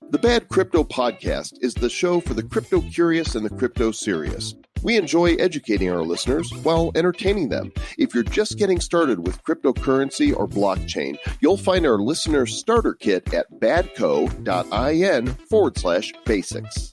The Bad Crypto Podcast is the show for the crypto curious and the crypto serious. We enjoy educating our listeners while entertaining them. If you're just getting started with cryptocurrency or blockchain, you'll find our listener starter kit at badco.in/basics.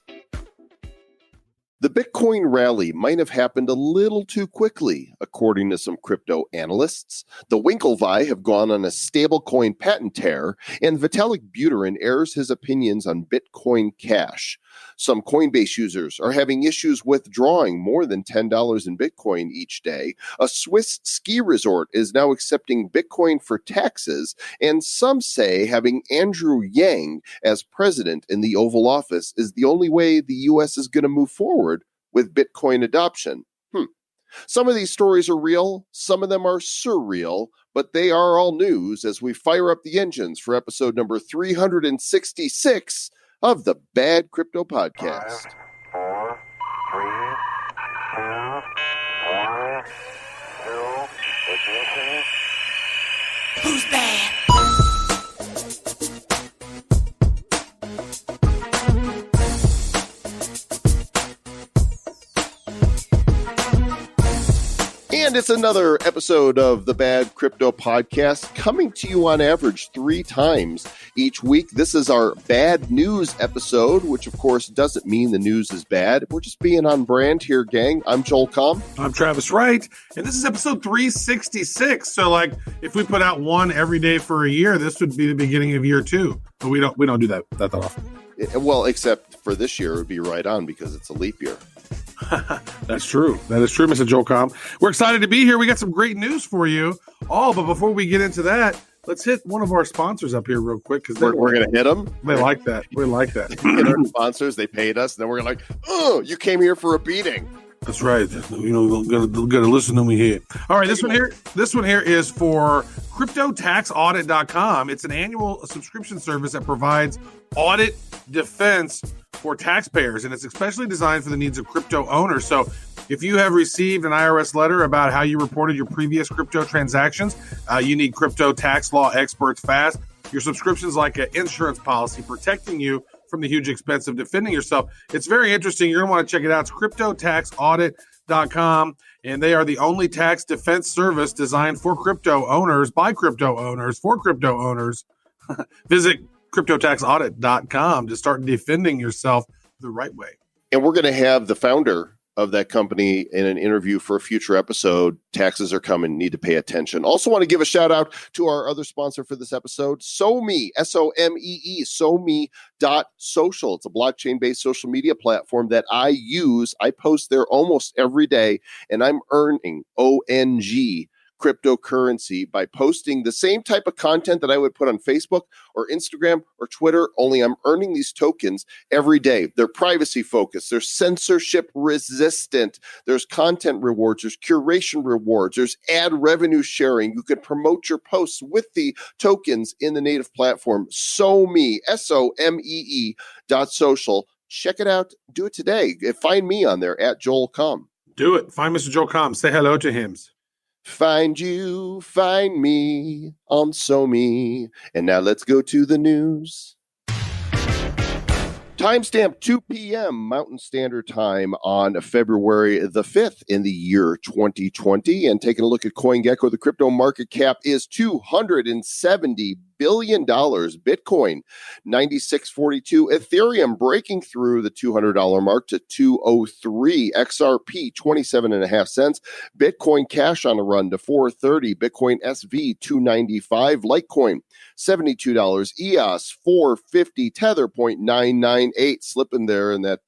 The Bitcoin rally might have happened a little too quickly, according to some crypto analysts. The Winklevi have gone on a stablecoin patent tear, and Vitalik Buterin airs his opinions on Bitcoin Cash. Some Coinbase users are having issues withdrawing more than $10 in Bitcoin each day. A Swiss ski resort is now accepting Bitcoin for taxes, and some say having Andrew Yang as president in the Oval Office is the only way the U.S. is going to move forward with Bitcoin adoption. Some of these stories are real, some of them are surreal, but they are all news as we fire up the engines for episode number 366 of the Bad Crypto Podcast. 5, 4, 3, 2, 1, 0, ignition. Who's bad? And it's another episode of the Bad Crypto Podcast, coming to you on average 3 times each week. This is our bad news episode, which of course doesn't mean the news is bad. We're just being on brand here, gang. I'm Joel Com. I'm Travis Wright, and this is episode 366. So, if we put out one every day for a year, this would be the beginning of year 2. But we don't do that often. Well, except for this year, it would be right on because it's a leap year. That's true. That is true, Mr. Joel Com. We're excited to be here. We got some great news for you. But before we get into that, let's hit one of our sponsors up here real quick. Because we're going to hit them. They like that. We like that. Hit our sponsors. They paid us. And then we're like, oh, you came here for a beating. That's right. We're gonna listen to me here. All right, this one here is for CryptoTaxAudit.com. It's an annual subscription service that provides audit defense for taxpayers, and it's especially designed for the needs of crypto owners. So if you have received an IRS letter about how you reported your previous crypto transactions, you need crypto tax law experts fast. Your subscription is like an insurance policy protecting you from the huge expense of defending yourself. It's very interesting. You're going to want to check it out. It's CryptoTaxAudit.com, and they are the only tax defense service designed for crypto owners, by crypto owners, for crypto owners. Visit CryptoTaxAudit.com to start defending yourself the right way. And we're going to have the founder of that company in an interview for a future episode. Taxes are coming, need to pay attention. Also want to give a shout out to our other sponsor for this episode, SoMe, SOMEE, SoMe.social. It's a blockchain-based social media platform that I use. I post there almost every day, and I'm earning ONG cryptocurrency by posting the same type of content that I would put on Facebook or Instagram or Twitter, only I'm earning these tokens every day. They're privacy focused, they're censorship resistant, there's content rewards, there's curation rewards, there's ad revenue sharing. You can promote your posts with the tokens in the native platform. SoMe, SOMEE.social. Check it out. Do it today. Find me on there at Joel Com. Do it. Find Mr. Joel Com. Say hello to him. Find you, find me on SoMe. And now let's go to the news. Timestamp 2 p.m. Mountain Standard Time on February the 5th in the year 2020. And taking a look at CoinGecko, the crypto market cap is $270 billion. Bitcoin, 96.42. Ethereum breaking through the $200 mark to 203. XRP, 27.5 cents. Bitcoin Cash on a run to 430. Bitcoin SV, 295. Litecoin, $72. EOS, 450. Tether, 0.998. Slipping there in that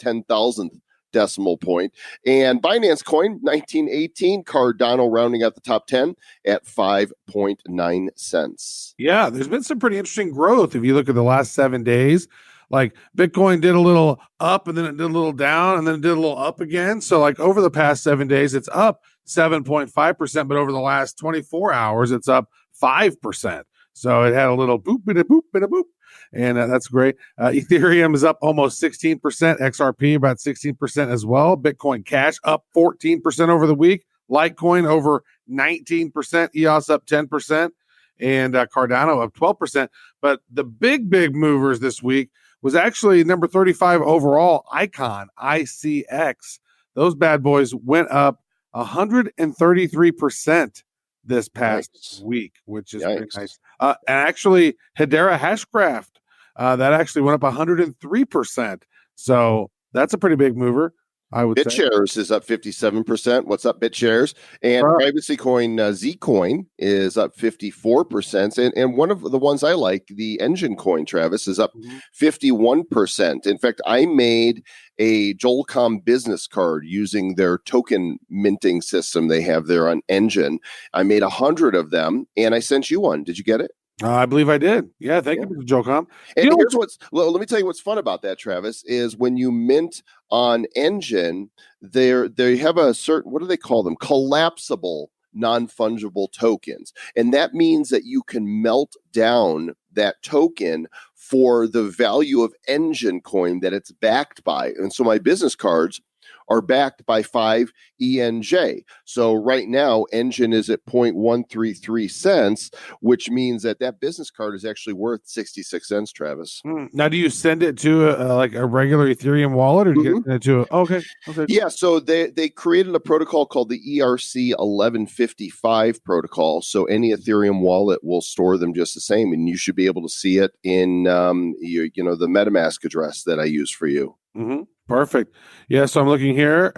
10,000th decimal point. And Binance Coin, 1918. Cardano rounding out the top 10 at 5.9 cents. Yeah, there's been some pretty interesting growth if you look at the last 7 days. Like Bitcoin did a little up and then it did a little down and then it did a little up again. So over the past 7 days, it's up 7.5%, but over the last 24 hours, it's up 5%. So it had a little boop and a boop and a boop. And that's great. Ethereum is up almost 16%. XRP about 16% as well. Bitcoin Cash up 14% over the week. Litecoin over 19%. EOS up 10%. and Cardano up 12%. But the big movers this week was actually number 35 overall, Icon, ICX. Those bad boys went up 133% this past week, which is pretty nice. And actually, Hedera Hashcraft, that actually went up 103%. So that's a pretty big mover, I would say. BitShares is up 57%. What's up, BitShares? And privacy coin Zcoin is up 54%. And one of the ones I like, the Engine coin, Travis, is up 51%. In fact, I made a Joelcom business card using their token minting system they have there on Engine. I made 100 of them, and I sent you one. Did you get it? I believe I did. Yeah, thank you, Mr. Joelcom. And here's let me tell you what's fun about that, Travis, is when you mint on Engine, they have a certain, what do they call them? Collapsible non-fungible tokens. And that means that you can melt down that token for the value of Engine coin that it's backed by. And so my business cards are backed by 5 ENJ. So right now, Engine is at 0.133 cents, which means that business card is actually worth 66 cents, Travis. Now, do you send it to like a regular Ethereum wallet, or do you get it to okay. Yeah, so they created a protocol called the ERC 1155 protocol. So any Ethereum wallet will store them just the same, and you should be able to see it in the MetaMask address that I use for you. Mm-hmm. Perfect. Yeah, so I'm looking here.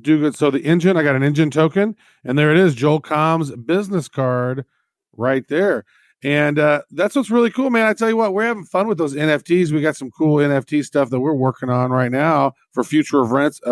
Do good. So the Engine, I got an Engine token, and there it is, Joelcom's business card right there. And that's what's really cool, man. I tell you what, we're having fun with those NFTs. We got some cool NFT stuff that we're working on right now for future events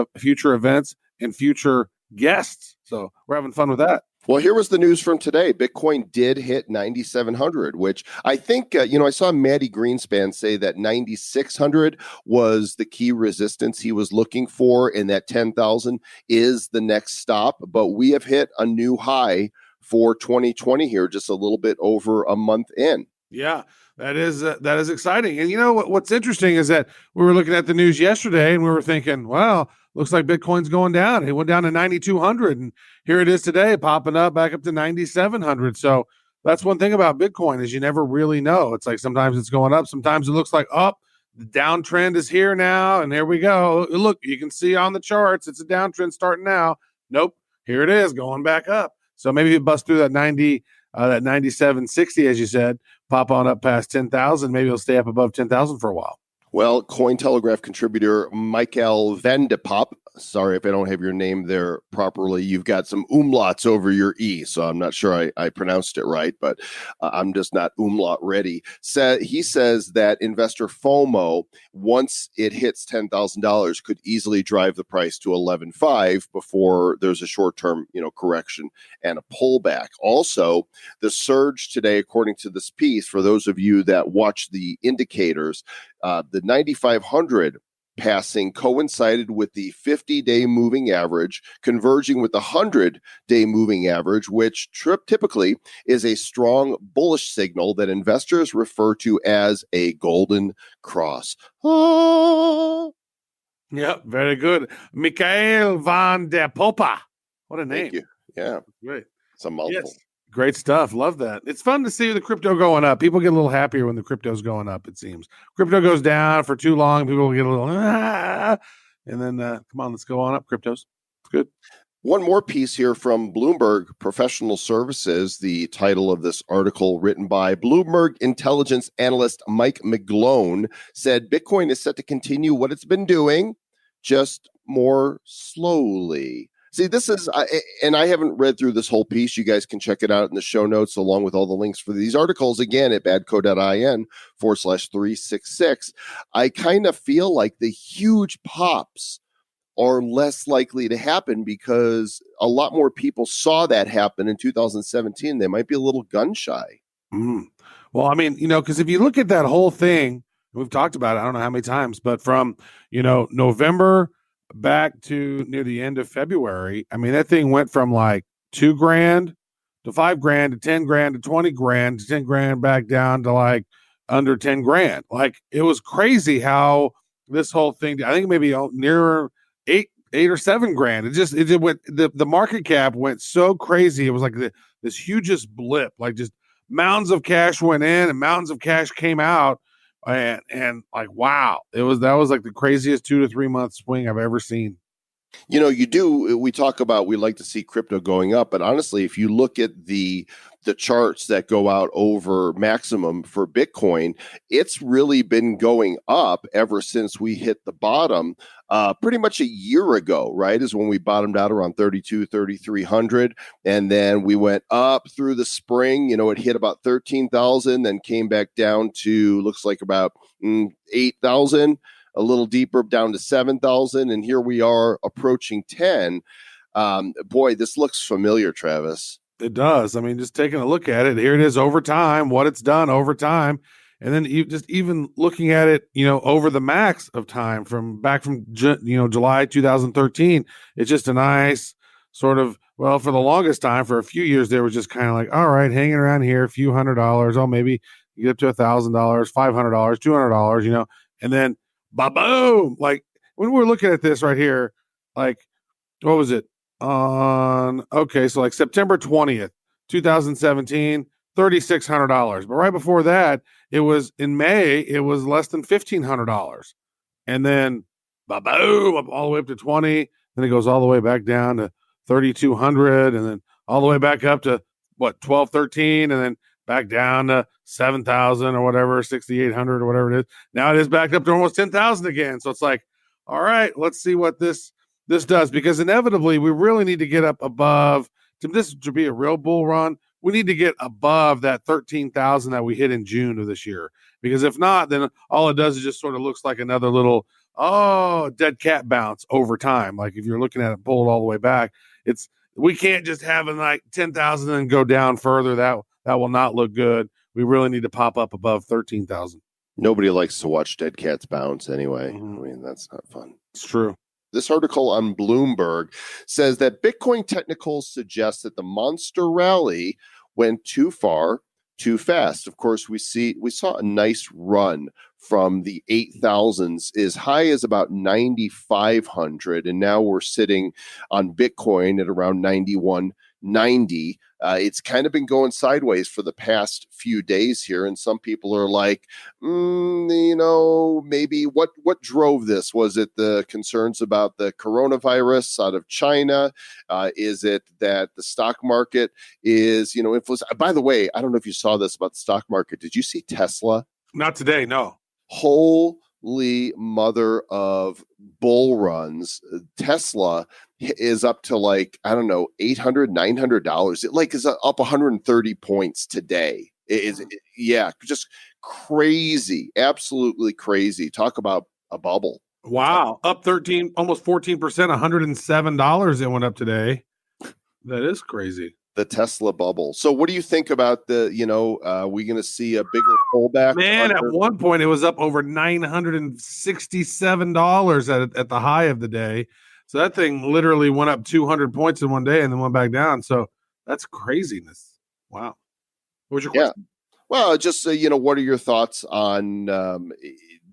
and future guests. So we're having fun with that. Well, here was the news from today. Bitcoin did hit 9,700, which I think, I saw Maddie Greenspan say that 9,600 was the key resistance he was looking for, and that 10,000 is the next stop. But we have hit a new high for 2020 here, just a little bit over a month in. Yeah, that is exciting. And you know what's interesting is that we were looking at the news yesterday and we were thinking, wow, looks like Bitcoin's going down. It went down to 9,200, and here it is today, popping up back up to 9,700. So that's one thing about Bitcoin is you never really know. It's like sometimes it's going up, sometimes it looks like the downtrend is here now, and there we go. Look, you can see on the charts, it's a downtrend starting now. Nope, here it is going back up. So maybe you bust through that 9760, as you said, pop on up past 10,000. Maybe it'll stay up above 10,000 for a while. Well, Cointelegraph contributor Michael Van de Pop, sorry if I don't have your name there properly. You've got some umlauts over your E, so I'm not sure I pronounced it right, but I'm just not umlaut ready. He says that investor FOMO, once it hits $10,000, could easily drive the price to 11.5 before there's a short-term, correction and a pullback. Also, the surge today, according to this piece, for those of you that watch the indicators, the 9,500 passing coincided with the 50-day moving average, converging with the 100-day moving average, which typically is a strong bullish signal that investors refer to as a golden cross. Yep, very good. Michael Van der Popa. What a name. Thank you. Yeah. Great. It's a mouthful. Yes. Great stuff. Love that. It's fun to see the crypto going up. People get a little happier when the crypto's going up, it seems. Crypto goes down for too long. People get a little, and then, come on, let's go on up, cryptos. It's good. One more piece here from Bloomberg Professional Services, the title of this article written by Bloomberg intelligence analyst Mike McGlone, said Bitcoin is set to continue what it's been doing, just more slowly. See, this is, and I haven't read through this whole piece. You guys can check it out in the show notes along with all the links for these articles, again, at badco.in/366. I kind of feel like the huge pops are less likely to happen because a lot more people saw that happen in 2017. They might be a little gun shy. Well, I mean, because if you look at that whole thing, we've talked about it, I don't know how many times, but from, November back to near the end of February, I mean, that thing went from like $2,000 to $5,000 to $10,000 to $20,000 to $10,000 back down to like under $10,000. Like, it was crazy how this whole thing, I think maybe nearer $8 or $7,000. It went, the market cap went so crazy. It was like this hugest blip, like just mountains of cash went in and mountains of cash came out. And like, wow, that was like the craziest 2 to 3 month swing I've ever seen. We like to see crypto going up, but honestly, if you look at the charts that go out over maximum for Bitcoin, it's really been going up ever since we hit the bottom pretty much a year ago, right? Is when we bottomed out around 3,300. And then we went up through the spring, it hit about 13,000, then came back down to, looks like about 8,000. A little deeper down to 7,000, and here we are approaching 10. Boy, this looks familiar, Travis. It does. I mean, just taking a look at it, here it is over time, what it's done over time, and then even looking at it, over the max of time from July 2013. It's just a nice sort of, well, for the longest time, for a few years, they were just kind of like, all right, hanging around here, a few $100s, oh, maybe you get up to $1,000, $500, $200, and then boom! Like when we're looking at this right here, like what was it so like September 20th, 2017, $3,600. But right before that, it was in May, it was less than $1,500. And then boom, all the way up to 20. Then it goes all the way back down to 3,200, and then all the way back up to 12, 13, and then back down to 7,000 or whatever, 6,800 or whatever it is. Now it is back up to almost 10,000 again. So it's like, all right, let's see what this does, because inevitably we really need to get up above, to be a real bull run, we need to get above that 13,000 that we hit in June of this year. Because if not, then all it does is just sort of looks like another little, dead cat bounce over time. Like if you're looking at it pulled all the way back, we can't just have it like 10,000 and go down further. That will not look good. We really need to pop up above 13,000. Nobody likes to watch dead cats bounce anyway. Mm-hmm. I mean, that's not fun. It's true. This article on Bloomberg says that Bitcoin technicals suggest that the monster rally went too far, too fast. Of course, we saw a nice run from the 8,000s as high as about 9,500, and now we're sitting on Bitcoin at around 9190. It's kind of been going sideways for the past few days here, and some people are like, maybe what drove this? Was it the concerns about the coronavirus out of China? Is it that the stock market is, influenced? By the way, I don't know if you saw this about the stock market. Did you see Tesla? Not today, no. Holy mother of bull runs. Tesla is up to like, I don't know, $800, $900. It is up 130 points today. Just crazy. Absolutely crazy. Talk about a bubble. Wow. Up 13, almost 14%, $107 it went up today. That is crazy. The Tesla bubble. So what do you think about we going to see a bigger pullback? Man, at one point it was up over $967 at the high of the day. So that thing literally went up 200 points in one day and then went back down. So that's craziness. Wow. What was your question? Yeah. Well, just, what are your thoughts on,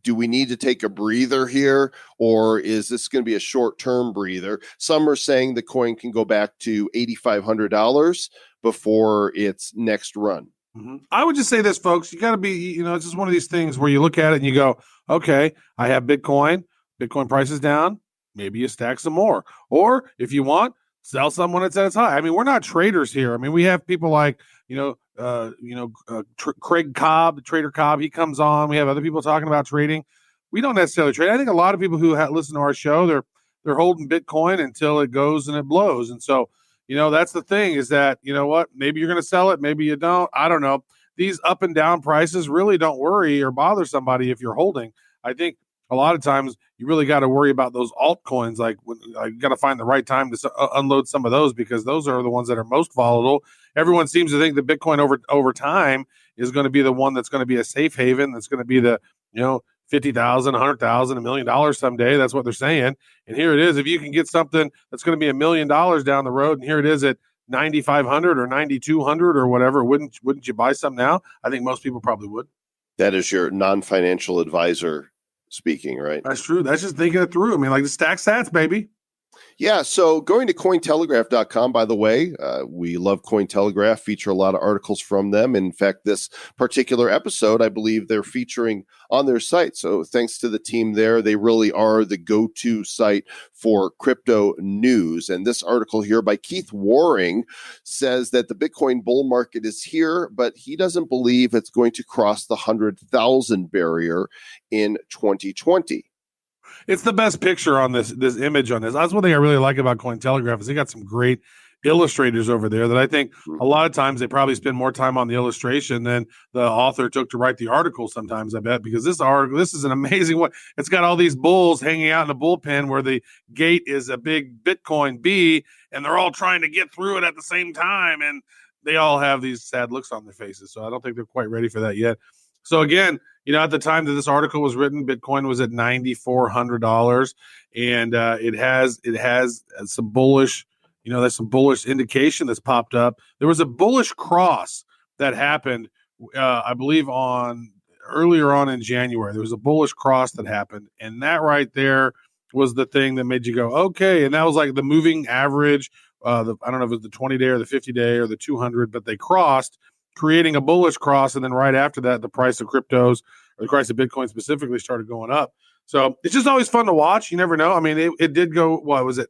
do we need to take a breather here, or is this going to be a short-term breather? Some are saying the coin can go back to $8,500 before its next run. Mm-hmm. I would just say this, folks. You got to be, it's just one of these things where you look at it and you go, okay, I have Bitcoin. Bitcoin price is down. Maybe you stack some more. Or if you want, sell some when it's at its high. I mean, we're not traders here. I mean, we have people like, Craig Cobb, Trader Cobb, he comes on. We have other people talking about trading. We don't necessarily trade. I think a lot of people who listen to our show, they're holding Bitcoin until it goes and it blows. And so, that's the thing is that, maybe you're going to sell it. Maybe you don't. I don't know. These up and down prices really don't worry or bother somebody if you're holding. I think a lot of times you really got to worry about those altcoins. Like you got to find the right time to unload some of those, because those are the ones that are most volatile. Everyone seems to think that Bitcoin over time is going to be the one that's going to be a safe haven. That's going to be the, $50,000, $100,000, $1 million someday. That's what they're saying. And here it is. If you can get something that's going to be $1 million down the road, and here it is at 9,500 or 9,200 or whatever, wouldn't you buy some now? I think most people probably would. That is your non-financial advisor speaking, right? That's true. That's just thinking it through. I mean, like the stack sats, baby. Yeah, so going to Cointelegraph.com, by the way, we love Cointelegraph, feature a lot of articles from them. In fact, this particular episode, I believe they're featuring on their site. So thanks to the team there. They really are the go-to site for crypto news. And this article here by Keith Waring says that the Bitcoin bull market is here, but he doesn't believe it's going to cross the 100,000 barrier in 2020. It's the best picture on this image on this. That's one thing I really like about Cointelegraph is they got some great illustrators over there that I think a lot of times they probably spend more time on the illustration than the author took to write the article sometimes, I bet, because this is an amazing one. It's got all these bulls hanging out in a bullpen where the gate is a big Bitcoin B, and they're all trying to get through it at the same time, and they all have these sad looks on their faces. So I don't think they're quite ready for that yet. So again, at the time that this article was written, Bitcoin was at $9,400, and it has some bullish, there's some bullish indication that's popped up. There was a bullish cross that happened, I believe, earlier on in January. There was a bullish cross that happened, and that right there was the thing that made you go, okay. And that was like the moving average. I don't know if it was the 20-day or the 50-day or the 200, but they crossed, creating a bullish cross, and then right after that, the price of cryptos, or the price of Bitcoin specifically, started going up. So it's just always fun to watch. You never know. I mean, it did go, what was it,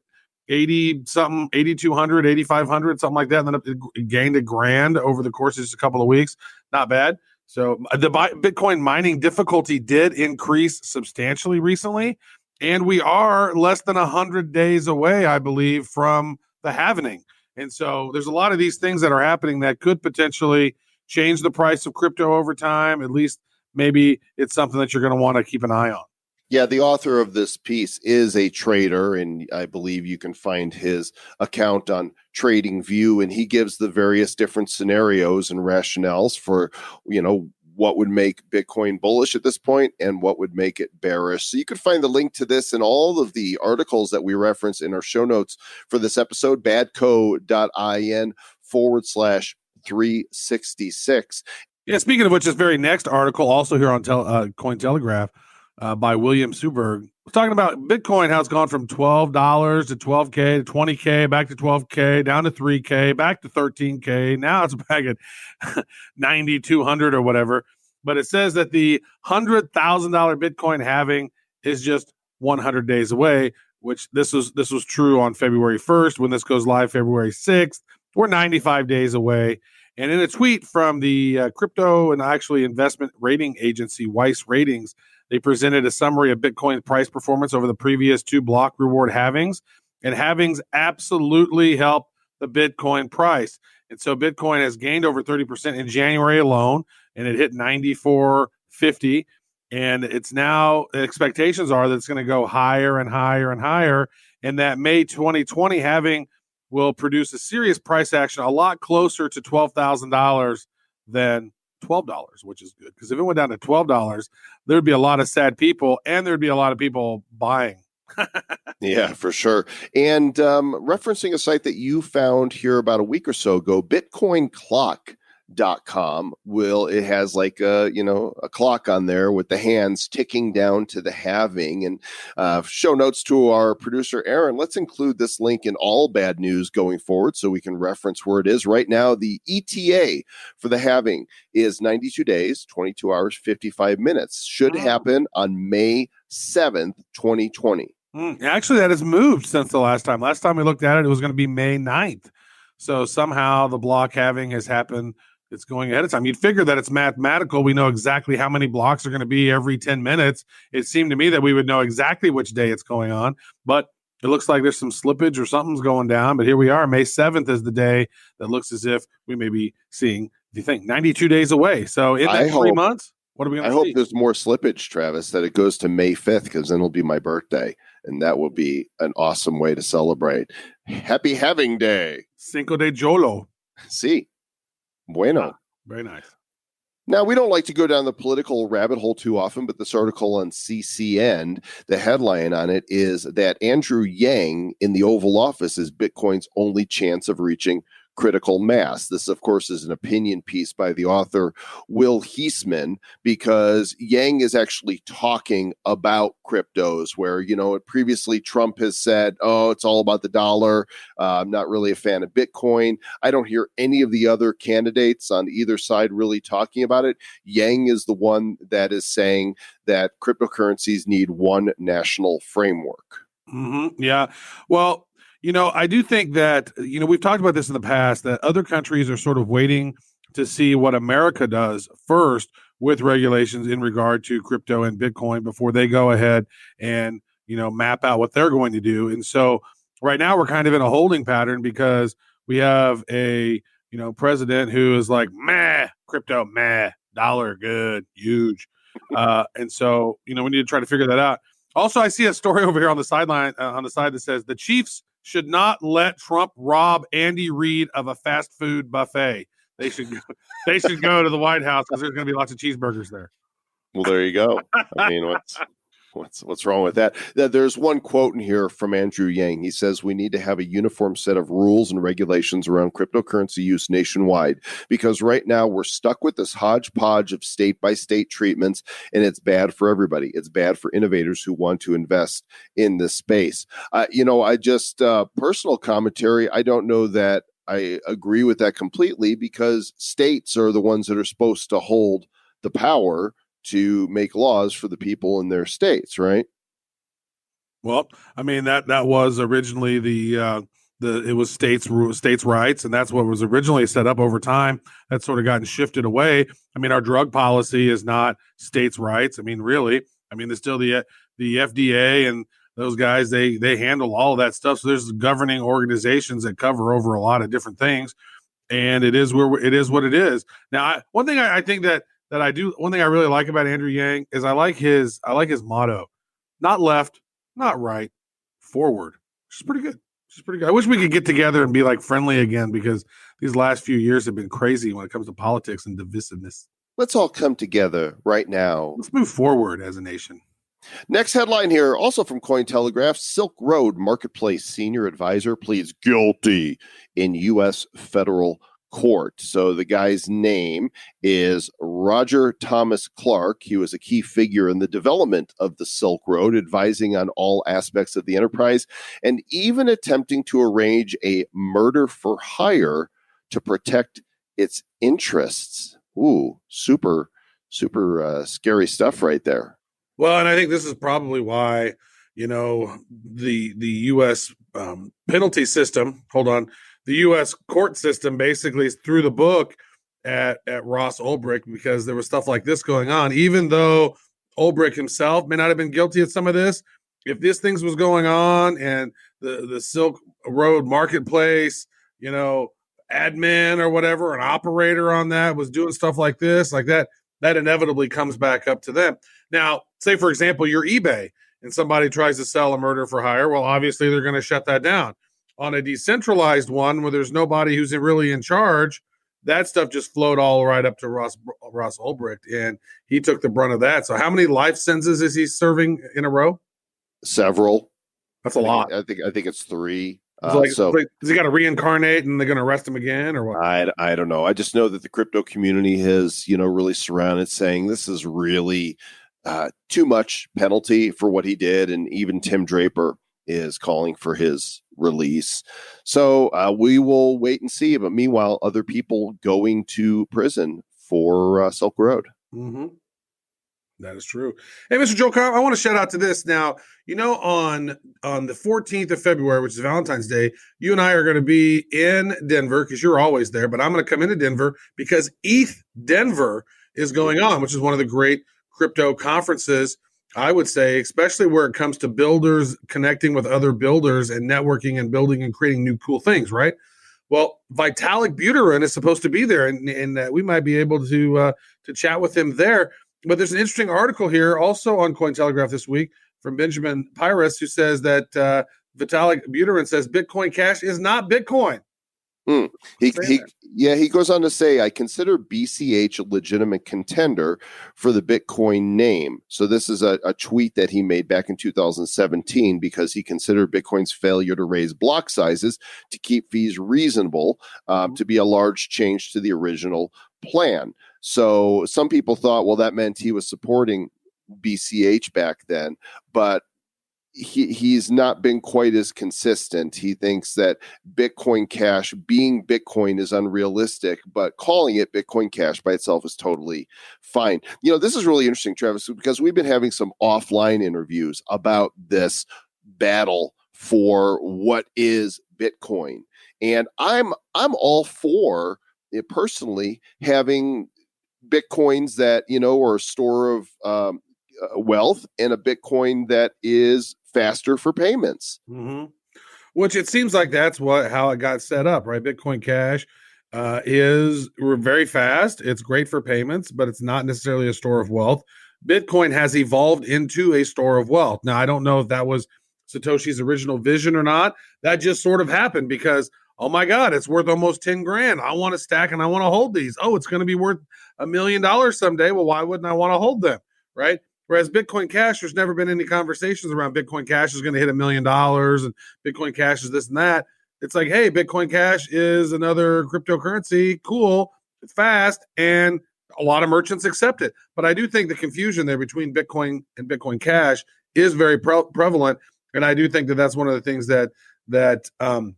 80-something, 8,200, 8,500, something like that, and then it gained $1,000 over the course of just a couple of weeks. Not bad. So the Bitcoin mining difficulty did increase substantially recently, and we are less than 100 days away, I believe, from the halvening. And so there's a lot of these things that are happening that could potentially change the price of crypto over time. At least maybe it's something that you're going to want to keep an eye on. Yeah, the author of this piece is a trader, and I believe you can find his account on TradingView, and he gives the various different scenarios and rationales for, what would make Bitcoin bullish at this point and what would make it bearish. So you can find the link to this and all of the articles that we reference in our show notes for this episode, badco.in/366. Yeah, speaking of which, this very next article, also here on Cointelegraph, by William Suberg, we're talking about Bitcoin, how it's gone from $12 to $12K to $20K, back to $12K, down to $3K, back to $13K. Now it's back at $9,200 or whatever. But it says that the $100,000 Bitcoin halving is just 100 days away, which this was true on February 1st. When this goes live February 6th, we're 95 days away. And in a tweet from the crypto and actually investment rating agency, Weiss Ratings, they presented a summary of Bitcoin's price performance over the previous two block reward halvings. And halvings absolutely help the Bitcoin price. And so Bitcoin has gained over 30% in January alone, and it hit 94.50. And it's now, the expectations are that it's going to go higher and higher and higher. And that May 2020 halving will produce a serious price action, a lot closer to $12,000 than $12, which is good. Because if it went down to $12, there'd be a lot of sad people, and there'd be a lot of people buying. Yeah, for sure. And referencing a site that you found here about a week or so ago, BitcoinClock.com, it has like a clock on there with the hands ticking down to the halving. And show notes to our producer Aaron, let's include this link in all bad news going forward so we can reference where it is right now. The ETA for the halving is 92 days, 22 hours, 55 minutes. Should happen on May 7th, 2020. Actually, that has moved since the last time. Last time we looked at it, it was going to be May 9th. So somehow the block halving has happened. It's going ahead of time. You'd figure that it's mathematical. We know exactly how many blocks are going to be every 10 minutes. It seemed to me that we would know exactly which day it's going on, but it looks like there's some slippage or something's going down. But here we are. May 7th is the day that looks as if we may be seeing the thing 92 days away. So in that 3 months, what are we going to see? I hope there's more slippage, Travis, that it goes to May 5th, because then it'll be my birthday. And that will be an awesome way to celebrate. Happy Halving Day. Cinco de Jolo. Sí. Bueno. Very nice. Now, we don't like to go down the political rabbit hole too often, but this article on CCN, the headline on it is that Andrew Yang in the Oval Office is Bitcoin's only chance of reaching critical mass. This, of course, is an opinion piece by the author Will Heisman, because Yang is actually talking about cryptos where, previously Trump has said, oh, it's all about the dollar. I'm not really a fan of Bitcoin. I don't hear any of the other candidates on either side really talking about it. Yang is the one that is saying that cryptocurrencies need one national framework. Mm-hmm. Yeah. Well, I do think that, we've talked about this in the past, that other countries are sort of waiting to see what America does first with regulations in regard to crypto and Bitcoin before they go ahead and, map out what they're going to do. And so right now we're kind of in a holding pattern because we have a, president who is like, meh, crypto, meh, dollar, good, huge. And so, we need to try to figure that out. Also, I see a story over here on the sideline, on the side that says the Chiefs should not let Trump rob Andy Reid of a fast food buffet. They should go to the White House because there's going to be lots of cheeseburgers there. Well, there you go. I mean, what's wrong with that? There's one quote in here from Andrew Yang. He says, we need to have a uniform set of rules and regulations around cryptocurrency use nationwide, because right now we're stuck with this hodgepodge of state-by-state treatments, and it's bad for everybody. It's bad for innovators who want to invest in this space. I just, personal commentary, I don't know that I agree with that completely, because states are the ones that are supposed to hold the power to make laws for the people in their states, right? Well, I mean, that was originally it was states' rights, and that's what was originally set up. Over time, that's sort of gotten shifted away. I mean, our drug policy is not states' rights. I mean, really, there's still the FDA and those guys, they handle all of that stuff. So there's governing organizations that cover over a lot of different things, and it is what it is. Now, one thing I think that one thing I really like about Andrew Yang is I like his motto: not left, not right, forward. Which is pretty good. I wish we could get together and be like friendly again, because these last few years have been crazy when it comes to politics and divisiveness. Let's all come together right now. Let's move forward as a nation. Next headline here, also from Cointelegraph: Silk Road Marketplace senior advisor pleads guilty in U.S. federal court. So the guy's name is Roger Thomas Clark. He was a key figure in the development of the Silk Road, advising on all aspects of the enterprise, and even attempting to arrange a murder for hire to protect its interests. Ooh, super scary stuff right there. Well, and I think this is probably why, the U.S. Penalty system, the U.S. court system basically threw the book at Ross Ulbricht, because there was stuff like this going on. Even though Ulbricht himself may not have been guilty of some of this, if this things was going on and the Silk Road Marketplace, admin or whatever, an operator on that was doing stuff like this, like that inevitably comes back up to them. Now, say, for example, you're eBay and somebody tries to sell a murder for hire. Well, obviously, they're going to shut that down. On a decentralized one where there's nobody who's really in charge, that stuff just flowed all right up to Ross Ulbricht, and he took the brunt of that. So how many life sentences is he serving in a row? Several. That's a lot. I think it's 3. Does he got to reincarnate and they're going to arrest him again, or what? I don't know. I just know that the crypto community has, really surrounded, saying this is really too much penalty for what he did. And even Tim Draper is calling for his release. So we will wait and see. But meanwhile, other people going to prison for Silk Road. Mm-hmm. That is true. Hey, Mr. Joe Cobb, I want to shout out to this. Now, on the 14th of February, which is Valentine's Day, you and I are going to be in Denver, because you're always there, but I'm going to come into Denver because ETH Denver is going on, which is one of the great crypto conferences, I would say, especially where it comes to builders connecting with other builders and networking and building and creating new cool things, right? Well, Vitalik Buterin is supposed to be there, and we might be able to chat with him there. But there's an interesting article here also on Cointelegraph this week from Benjamin Pyrus, who says that Vitalik Buterin says Bitcoin Cash is not Bitcoin. Hmm. He goes on to say, I consider BCH a legitimate contender for the Bitcoin name. So this is a tweet that he made back in 2017 because he considered Bitcoin's failure to raise block sizes to keep fees reasonable to be a large change to the original plan. So some people thought, well, that meant he was supporting BCH back then, but he's not been quite as consistent. He thinks that Bitcoin Cash being Bitcoin is unrealistic, but calling it Bitcoin Cash by itself is totally fine. You know, this is really interesting, Travis, because we've been having some offline interviews about this battle for what is Bitcoin. And I'm all for it personally having Bitcoins that, you know, are a store of wealth and a Bitcoin that is faster for payments. Mm-hmm. Which it seems like that's how it got set up, right? Bitcoin Cash is very fast. It's great for payments, but it's not necessarily a store of wealth. Bitcoin has evolved into a store of wealth. Now, I don't know if that was Satoshi's original vision or not. That just sort of happened because, oh my God, it's worth almost 10 grand. I want to stack and I want to hold these. Oh, it's going to be worth $1 million someday. Well, why wouldn't I want to hold them, right? Whereas Bitcoin Cash, there's never been any conversations around Bitcoin Cash is going to hit $1 million and Bitcoin Cash is this and that. It's like, hey, Bitcoin Cash is another cryptocurrency. Cool. It's fast. And a lot of merchants accept it. But I do think the confusion there between Bitcoin and Bitcoin Cash is very prevalent. And I do think that that's one of the things that Vitalik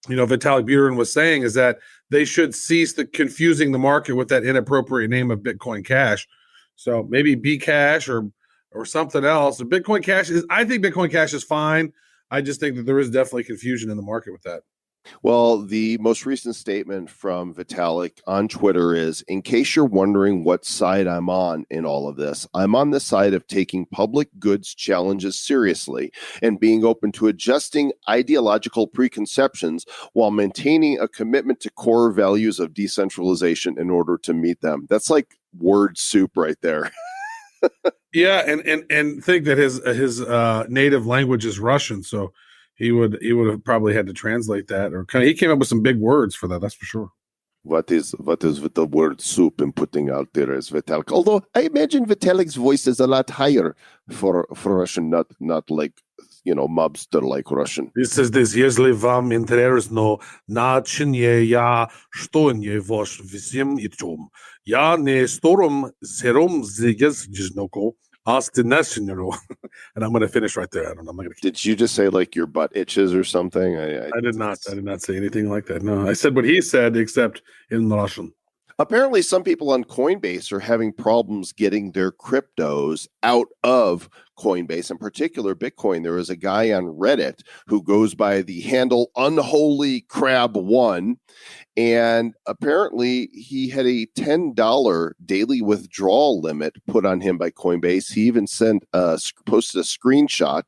Buterin was saying is that they should cease confusing the market with that inappropriate name of Bitcoin Cash. So maybe Bcash or something else. Bitcoin Cash I think Bitcoin Cash is fine. I just think that there is definitely confusion in the market with that. Well, the most recent statement from Vitalik on Twitter is, in case you're wondering what side I'm on in all of this, I'm on the side of taking public goods challenges seriously and being open to adjusting ideological preconceptions while maintaining a commitment to core values of decentralization in order to meet them. That's like word soup right there. Yeah, and think that his native language is Russian, so he would have probably had to translate that, or he came up with some big words for that. That's for sure. What is with the word soup and putting out there as Vitalik? Although I imagine Vitalik's voice is a lot higher for Russian, not like, you know, mobster like Russian. This is this. Если вам интересно, начинение я что-нибудь всем этим. Я не стором сером зигез жноко. And I'm going to finish right there. I don't know. I'm not going to. Did you just say like your butt itches or something? I did not. I did not say anything like that. No, I said what he said, except in Russian. Apparently, some people on Coinbase are having problems getting their cryptos out of Coinbase, in particular Bitcoin. There is a guy on Reddit who goes by the handle Unholy Crab One, and apparently he had a $10 daily withdrawal limit put on him by Coinbase. He even posted a screenshot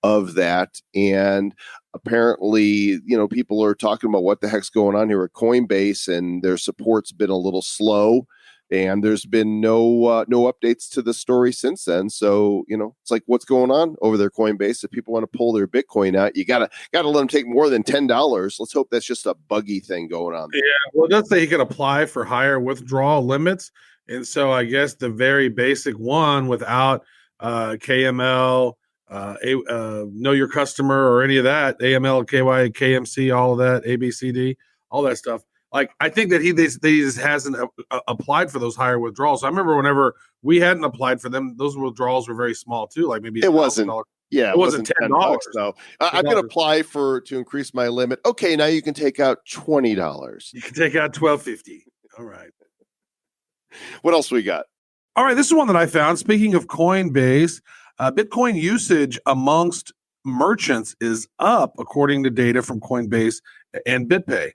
of that, and apparently, you know, people are talking about what the heck's going on here at Coinbase, and their support's been a little slow, and there's been no updates to the story since then. So, you know, it's like, what's going on over there, Coinbase? If people want to pull their Bitcoin out, you gotta let them take more than $10. Let's hope that's just a buggy thing going on there. Yeah, well, it does say he can apply for higher withdrawal limits, and so I guess the very basic one without KML. Know your customer or any of that, AML, KY, KMC, all of that, ABCD, all that stuff. Like, I think that he just hasn't applied for those higher withdrawals. So I remember whenever we hadn't applied for them, those withdrawals were very small too. Like maybe it wasn't. Yeah, it wasn't $10 though. I'm going to apply to increase my limit. Okay, now you can take out $20. You can take out $12.50. All right. What else we got? All right, this is one that I found. Speaking of Coinbase. Bitcoin usage amongst merchants is up, according to data from Coinbase and BitPay.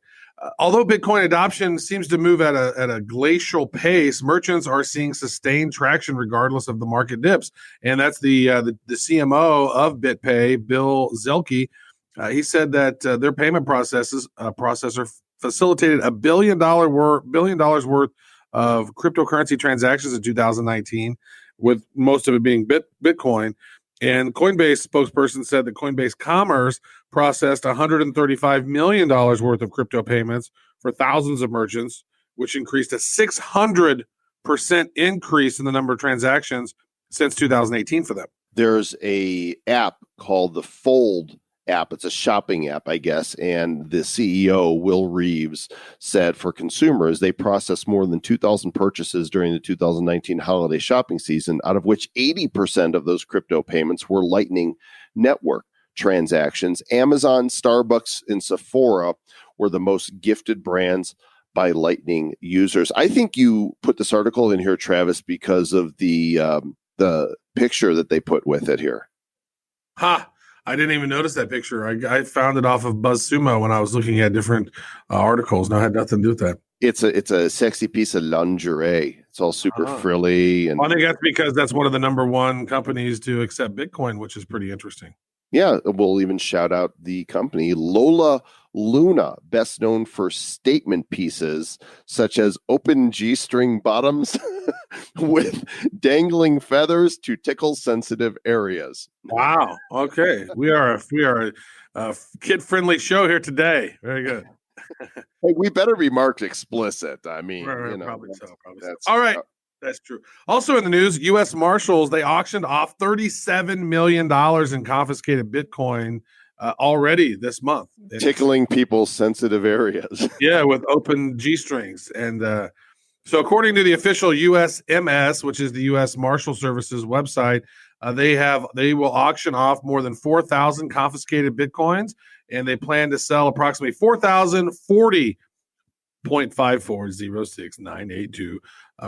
Although Bitcoin adoption seems to move at a glacial pace, merchants are seeing sustained traction regardless of the market dips. And that's the CMO of BitPay, Bill Zelke. He said that their payment processor facilitated $1 billion worth of cryptocurrency transactions in 2019. With most of it being Bitcoin. And Coinbase spokesperson said that Coinbase Commerce processed $135 million worth of crypto payments for thousands of merchants, which increased a 600% increase in the number of transactions since 2018 for them. There's a app called the Fold app. It's a shopping app, I guess. And the CEO, Will Reeves, said for consumers, they processed more than 2,000 purchases during the 2019 holiday shopping season, out of which 80% of those crypto payments were Lightning Network transactions. Amazon, Starbucks, and Sephora were the most gifted brands by Lightning users. I think you put this article in here, Travis, because of the picture that they put with it here. Ha! I didn't even notice that picture. I found it off of BuzzSumo when I was looking at different articles. No, it had nothing to do with that. It's a sexy piece of lingerie. It's all super frilly. And I think that's because that's one of the number one companies to accept Bitcoin, which is pretty interesting. Yeah, we'll even shout out the company, Lola Luna, best known for statement pieces such as open G-string bottoms with dangling feathers to tickle sensitive areas. Wow. Okay. We are a kid-friendly show here today. Very good. Hey, we better be marked explicit. I mean, right, probably so. All right. That's true. Also in the news, U.S. Marshals, they auctioned off $37 million in confiscated Bitcoin already this month. Tickling people's sensitive areas. Yeah, with open G-strings. And so according to the official USMS, which is the U.S. Marshal Service's website, they will auction off more than 4,000 confiscated Bitcoins, and they plan to sell approximately 4,040.5406982,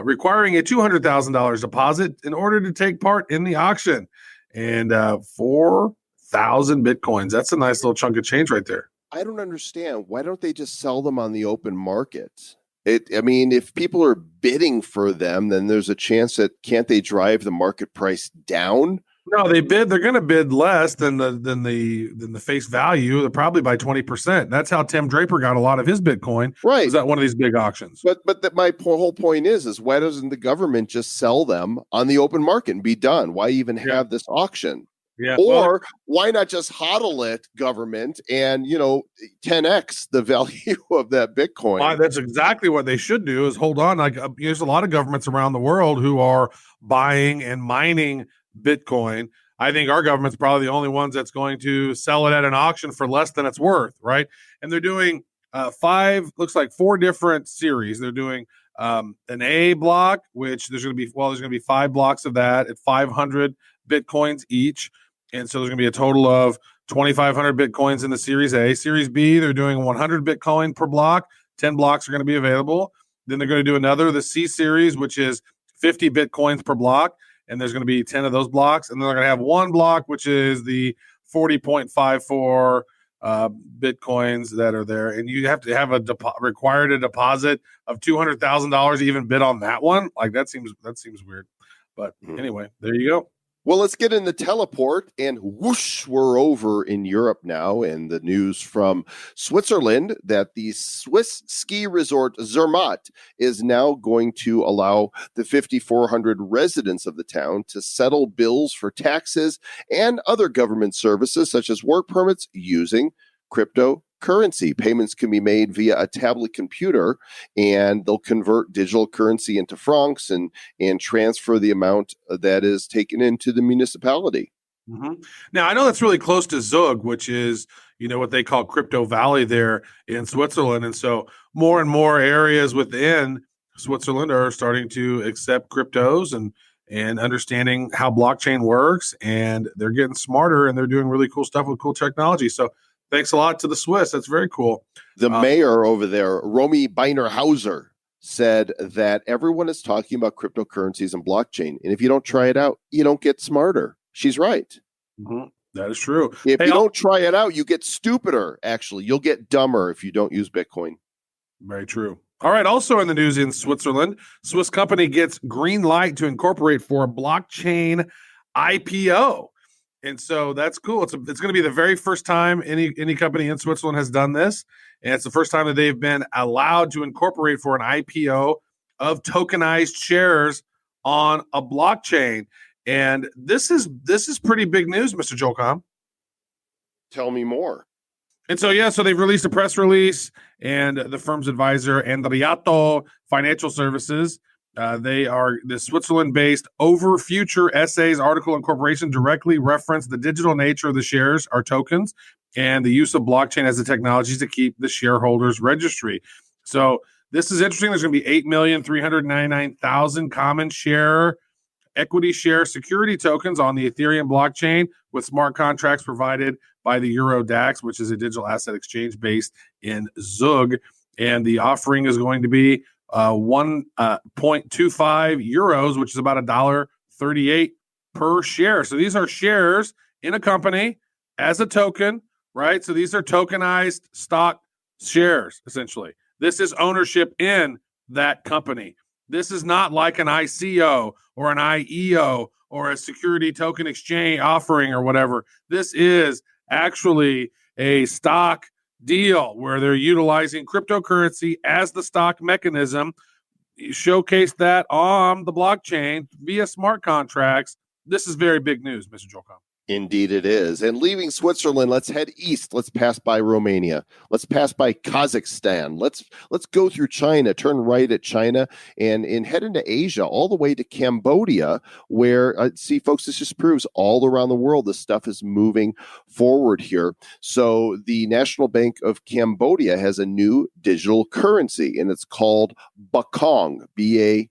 requiring a $200,000 deposit in order to take part in the auction. And 4,000 Bitcoins. That's a nice little chunk of change right there. I don't understand. Why don't they just sell them on the open market? I mean, if people are bidding for them, then there's a chance that can't they drive the market price down? No, they bid. They're going to bid less than the face value. They're probably by 20%. That's how Tim Draper got a lot of his Bitcoin. Right, was at one of these big auctions. But my whole point is why doesn't the government just sell them on the open market and be done? Why even have this auction? Yeah. Or why not just hodl it, government, and 10x the value of that Bitcoin? Well, that's exactly what they should do. Is hold on. Like there's a lot of governments around the world who are buying and mining Bitcoin. I think our government's probably the only ones that's going to sell it at an auction for less than it's worth, right? And they're doing four different series. They're doing an A block, which there's going to be 5 blocks of that at 500 Bitcoins each. And so there's going to be a total of 2,500 Bitcoins in the Series A. Series B, they're doing 100 Bitcoin per block. 10 blocks are going to be available. Then they're going to do the C series, which is 50 Bitcoins per block. And there's going to be 10 of those blocks. And then they're going to have one block, which is the 40.54 Bitcoins that are there. And you have to have required a deposit of $200,000 to even bid on that one. Like that seems weird. But anyway, there you go. Well, let's get in the teleport, and whoosh, we're over in Europe now. And the news from Switzerland that the Swiss ski resort Zermatt is now going to allow the 5,400 residents of the town to settle bills for taxes and other government services, such as work permits, using cryptocurrency. Payments can be made via a tablet computer, and they'll convert digital currency into francs and transfer the amount that is taken into the municipality. Mm-hmm. Now, I know that's really close to Zug, which is, what they call Crypto Valley there in Switzerland. And so more and more areas within Switzerland are starting to accept cryptos and understanding how blockchain works. And they're getting smarter, and they're doing really cool stuff with cool technology. So thanks a lot to the Swiss. That's very cool. The mayor over there, Romy Beinerhauser, said that everyone is talking about cryptocurrencies and blockchain. And if you don't try it out, you don't get smarter. She's right. Mm-hmm. That is true. If you don't try it out, you get stupider, actually. You'll get dumber if you don't use Bitcoin. Very true. All right. Also in the news in Switzerland, Swiss company gets green light to incorporate for a blockchain IPO. And so that's cool. It's going to be the very first time any company in Switzerland has done this. And it's the first time that they've been allowed to incorporate for an IPO of tokenized shares on a blockchain. And this is pretty big news, Mr. Jolcom. Tell me more. And so they've released a press release, and the firm's advisor, Andriato Financial Services, they are the Switzerland-based Over Future Essays article and corporation directly referenced the digital nature of the shares, our tokens, and the use of blockchain as the technologies to keep the shareholders registry. So this is interesting. There's going to be 8,399,000 common share, equity share security tokens on the Ethereum blockchain with smart contracts provided by the Eurodax, which is a digital asset exchange based in Zug. And the offering is going to be 1.25 euros, which is about $1.38 per share. So these are shares in a company as a token, right? So these are tokenized stock shares, essentially. This is ownership in that company. This is not like an ICO or an IEO or a security token exchange offering or whatever. This is actually a stock deal where they're utilizing cryptocurrency as the stock mechanism. You showcase that on the blockchain via smart contracts. This is very big news, Mr. Jolcom. Indeed it is. And leaving Switzerland, let's head east. Let's pass by Romania. Let's pass by Kazakhstan. Let's go through China, turn right at China, and head into Asia, all the way to Cambodia, where, see, folks, this just proves all around the world this stuff is moving forward here. So the National Bank of Cambodia has a new digital currency, and it's called Bakong, Bakong.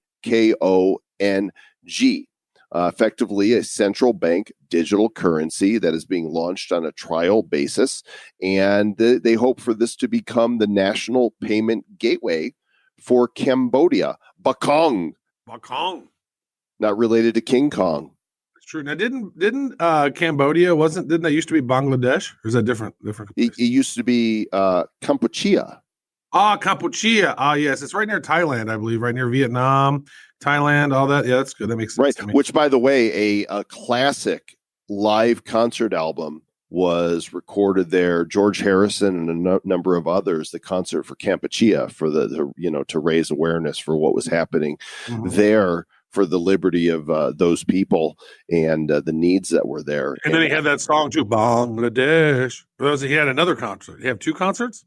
Effectively a central bank digital currency that is being launched on a trial basis. And they hope for this to become the national payment gateway for Cambodia. Bakong. Bakong. Not related to King Kong. That's true. Now, didn't Cambodia, didn't that used to be Bangladesh? Or is that different? It used to be Kampuchea. Kampuchea. Yes. It's right near Thailand, I believe, right near Vietnam, Thailand, all that. Yeah, that's good. That makes sense. Right. To me. Which, by the way, a classic live concert album was recorded there. George Harrison and a number of others, the concert for Kampuchea, for the to raise awareness for what was happening there, for the liberty of those people and the needs that were there. And then he had that song too, Bangladesh. He had another concert. He have two concerts?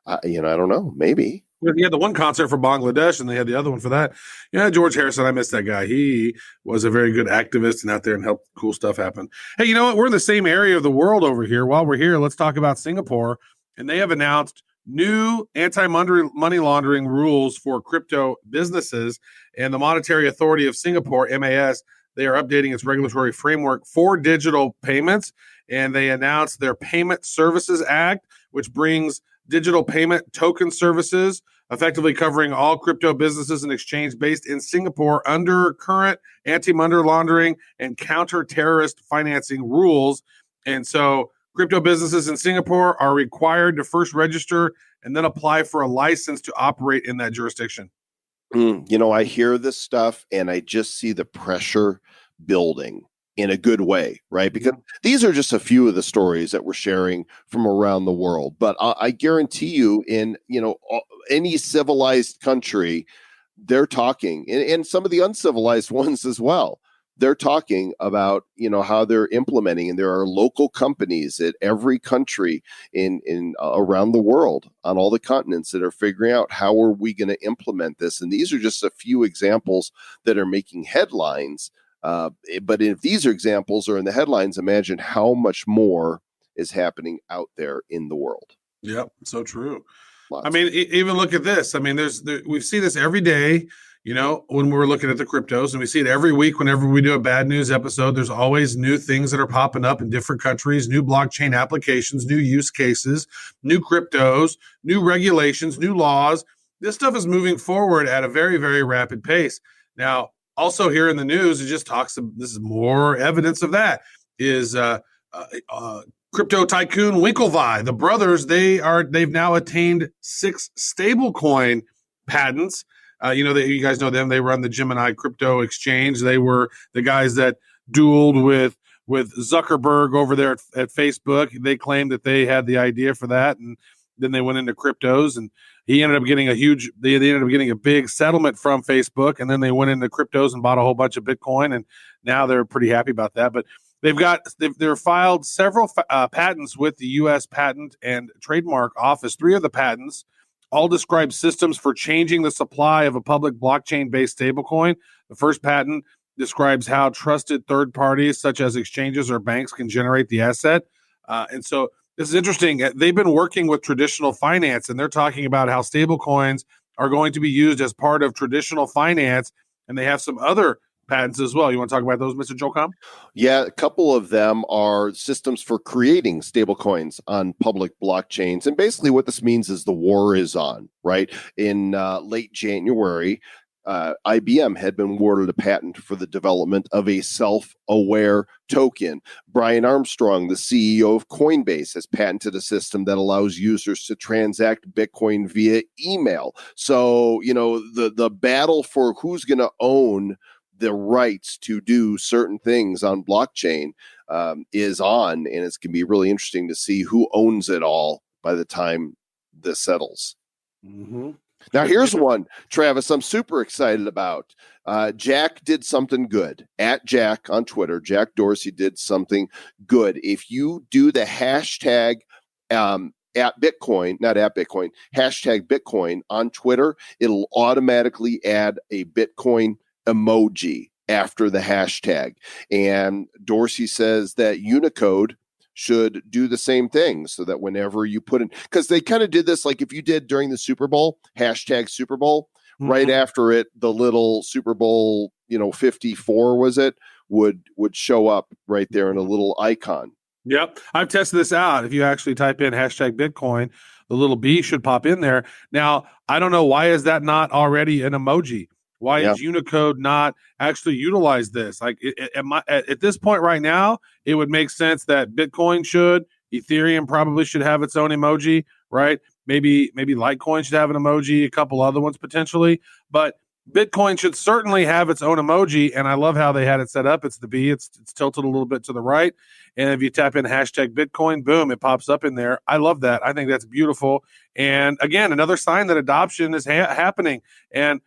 I don't know. Maybe. He had the one concert for Bangladesh, and they had the other one for that. Yeah, George Harrison, I miss that guy. He was a very good activist and out there and helped cool stuff happen. Hey, you know what? We're in the same area of the world over here. While we're here, let's talk about Singapore. And they have announced new anti-money laundering rules for crypto businesses. And the Monetary Authority of Singapore, MAS, they are updating its regulatory framework for digital payments. And they announced their Payment Services Act, which brings digital payment token services, effectively covering all crypto businesses and exchange based in Singapore under current anti-money laundering and counter-terrorist financing rules. And so crypto businesses in Singapore are required to first register and then apply for a license to operate in that jurisdiction. I hear this stuff and I just see the pressure building in a good way, right? Because these are just a few of the stories that we're sharing from around the world. But I guarantee you, in any civilized country, they're talking, and some of the uncivilized ones as well. They're talking about how they're implementing, and there are local companies at every country in around the world on all the continents that are figuring out how are we going to implement this. And these are just a few examples that are making headlines. But if these examples are in the headlines, imagine how much more is happening out there in the world. Yep, so true. Lots. I mean, even look at this. I mean, we see this every day, when we're looking at the cryptos, and we see it every week whenever we do a bad news episode. There's always new things that are popping up in different countries, new blockchain applications, new use cases, new cryptos, new regulations, new laws. This stuff is moving forward at a very, very rapid pace. Now, also here in the news, it just talks. This is more evidence of that. Is crypto tycoon Winklevi, the brothers? They've now attained 6 stablecoin patents. You guys know them. They run the Gemini crypto exchange. They were the guys that dueled with Zuckerberg over there at Facebook. They claimed that they had the idea for that, and then they went into cryptos, and he ended up getting they ended up getting a big settlement from Facebook, and then they went into cryptos and bought a whole bunch of Bitcoin, and now they're pretty happy about that. But they're filed several patents with the U.S. Patent and Trademark Office. 3 of the patents all describe systems for changing the supply of a public blockchain-based stablecoin. The first patent describes how trusted third parties, such as exchanges or banks, can generate the asset. And so this is interesting. They've been working with traditional finance, and they're talking about how stablecoins are going to be used as part of traditional finance, and they have some other patents as well. You want to talk about those, Mr. Joel? Yeah, a couple of them are systems for creating stablecoins on public blockchains. And basically what this means is the war is on, right? In late January, IBM had been awarded a patent for the development of a self-aware token. Brian Armstrong, the CEO of Coinbase, has patented a system that allows users to transact Bitcoin via email. So, the battle for who's going to own the rights to do certain things on blockchain is on, and it's going to be really interesting to see who owns it all by the time this settles. Mm-hmm. Now, here's one, Travis, I'm super excited about. Jack did something good. At Jack on Twitter, Jack Dorsey did something good. If you do the hashtag at Bitcoin, not at Bitcoin, hashtag Bitcoin on Twitter, it'll automatically add a Bitcoin emoji after the hashtag. And Dorsey says that Unicode should do the same thing so that whenever you put in, because they kind of did this, like if you did during the Super Bowl, hashtag Super Bowl, right after it, the little Super Bowl, 54 was it, would show up right there in a little icon. Yep. I've tested this out. If you actually type in hashtag Bitcoin, the little B should pop in there. Now, I don't know, why is that not already an emoji? Why is Unicode not actually utilize this? Like at this point right now, it would make sense that Bitcoin should, Ethereum probably should have its own emoji, right? Maybe Litecoin should have an emoji, a couple other ones potentially, but Bitcoin should certainly have its own emoji. And I love how they had it set up. It's the B. It's tilted a little bit to the right. And if you tap in hashtag Bitcoin, boom, it pops up in there. I love that. I think that's beautiful. And again, another sign that adoption is happening. And,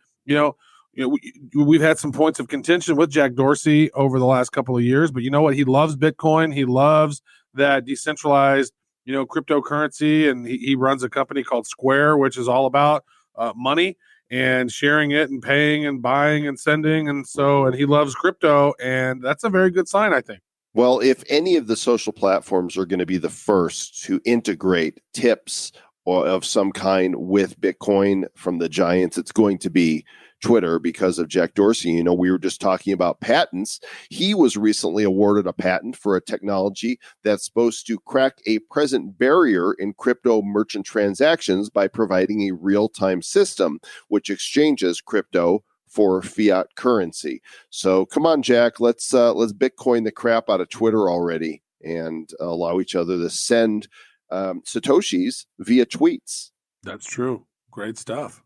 we've had some points of contention with Jack Dorsey over the last couple of years, but you know what? He loves Bitcoin. He loves that decentralized, cryptocurrency, and he runs a company called Square, which is all about money and sharing it and paying and buying and sending. And he loves crypto, and that's a very good sign, I think. Well, if any of the social platforms are going to be the first to integrate tips or of some kind with Bitcoin from the giants, it's going to be Twitter because of Jack Dorsey. We were just talking about patents. He was recently awarded a patent for a technology that's supposed to crack a present barrier in crypto merchant transactions by providing a real-time system which exchanges crypto for fiat currency. So come on, Jack, let's Bitcoin the crap out of Twitter already and allow each other to send Satoshis via tweets. That's true. Great stuff.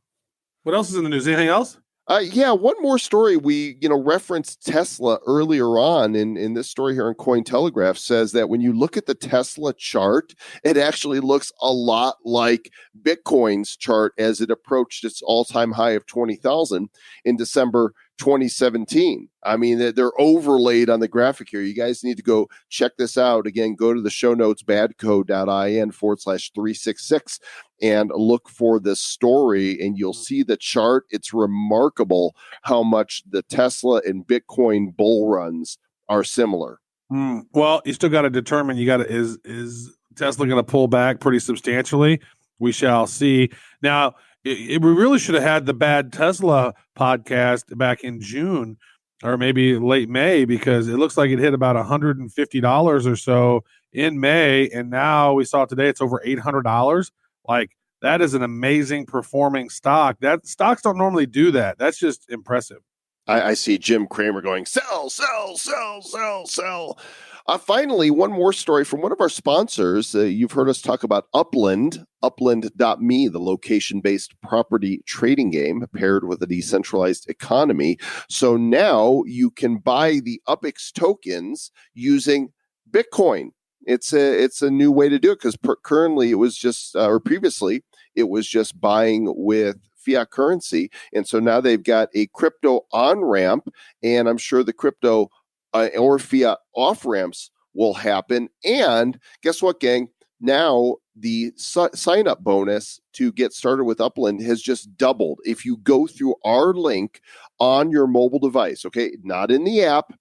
What else is in the news? Anything else? One more story. We, referenced Tesla earlier on in this story here on Cointelegraph says that when you look at the Tesla chart, it actually looks a lot like Bitcoin's chart as it approached its all-time high of 20,000 in December 2017. I mean, they're overlaid on the graphic here. You guys need to go check this out. Again, go to the show notes, badco.in/366 and look for this story, and you'll see the chart. It's remarkable how much the Tesla and Bitcoin bull runs are similar. Well, you still got to determine, is Tesla going to pull back pretty substantially? We shall see. Now, we really should have had the Bad Tesla podcast back in June or maybe late May, because it looks like it hit about $150 or so in May. And now we saw today it's over $800. Like, that is an amazing performing stock. That stocks don't normally do that. That's just impressive. I see Jim Cramer going, sell, sell, sell, sell, sell. Finally, one more story from one of our sponsors. You've heard us talk about Upland, upland.me, the location-based property trading game paired with a decentralized economy. So now you can buy the UPX tokens using Bitcoin. It's a new way to do it, because currently it was just, or previously, it was just buying with fiat currency. And so now they've got a crypto on-ramp, and I'm sure the crypto or fiat off-ramps will happen. And guess what, gang? Now the sign-up bonus to get started with Upland has just doubled. If you go through our link on your mobile device, okay, not in the app,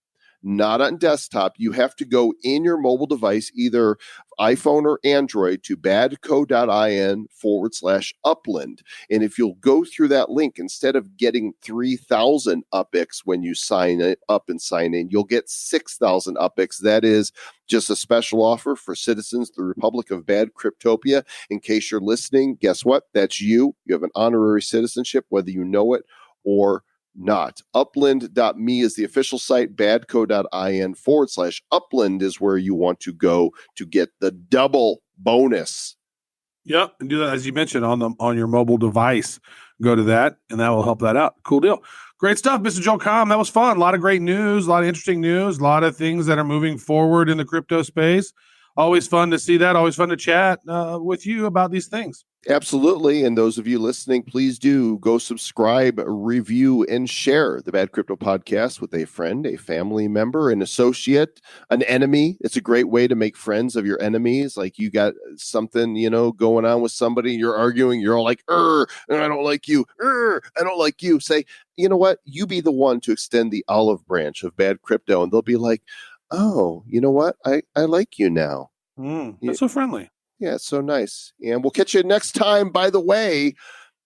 not on desktop, you have to go in your mobile device, either iPhone or Android, to badco.in/upland. And if you'll go through that link, instead of getting 3,000 UPIX when you sign it up and sign in, you'll get 6,000 UPIX. That is just a special offer for citizens of the Republic of Bad Cryptopia. In case you're listening, guess what? That's you. You have an honorary citizenship, whether you know it or not. Upland.me is the official site. Badco.in/upland is where you want to go to get the double bonus. Yep, and do that as you mentioned on your mobile device. Go to that, and that will help that out. Cool deal. Great stuff, Mr. Joe Comm. That was fun. A lot of great news, a lot of interesting news, a lot of things that are moving forward in the crypto space. Always fun to see that. Always fun to chat with you about these things. Absolutely. And those of you listening, please do go subscribe, review, and share the Bad Crypto Podcast with a friend, a family member, an associate, an enemy. It's a great way to make friends of your enemies. Like you got something, going on with somebody, you're arguing, you're all like, I don't like you. I don't like you. Say, you know what? You be the one to extend the olive branch of Bad Crypto. And they'll be like, oh, you know what? I like you now. That's so friendly. Yeah, it's so nice. And we'll catch you next time. By the way,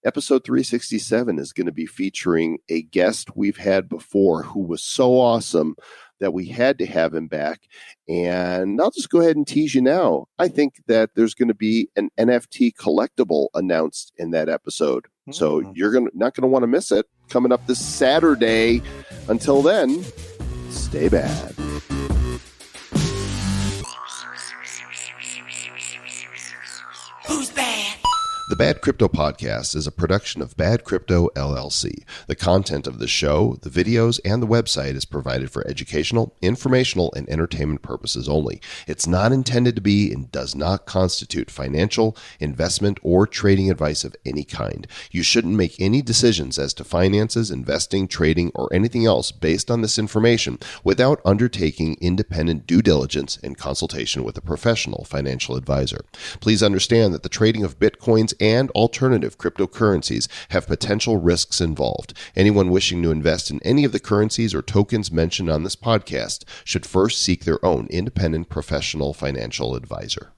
episode 367 is going to be featuring a guest we've had before who was so awesome that we had to have him back. And I'll just go ahead and tease you now. I think that there's going to be an NFT collectible announced in that episode. So you're not going to want to miss it. Coming up this Saturday. Until then, stay bad. Who's bad? The Bad Crypto Podcast is a production of Bad Crypto LLC. The content of the show, the videos, and the website is provided for educational, informational, and entertainment purposes only. It's not intended to be and does not constitute financial, investment, or trading advice of any kind. You shouldn't make any decisions as to finances, investing, trading, or anything else based on this information without undertaking independent due diligence and consultation with a professional financial advisor. Please understand that the trading of Bitcoins and alternative cryptocurrencies have potential risks involved. Anyone wishing to invest in any of the currencies or tokens mentioned on this podcast should first seek their own independent professional financial advisor.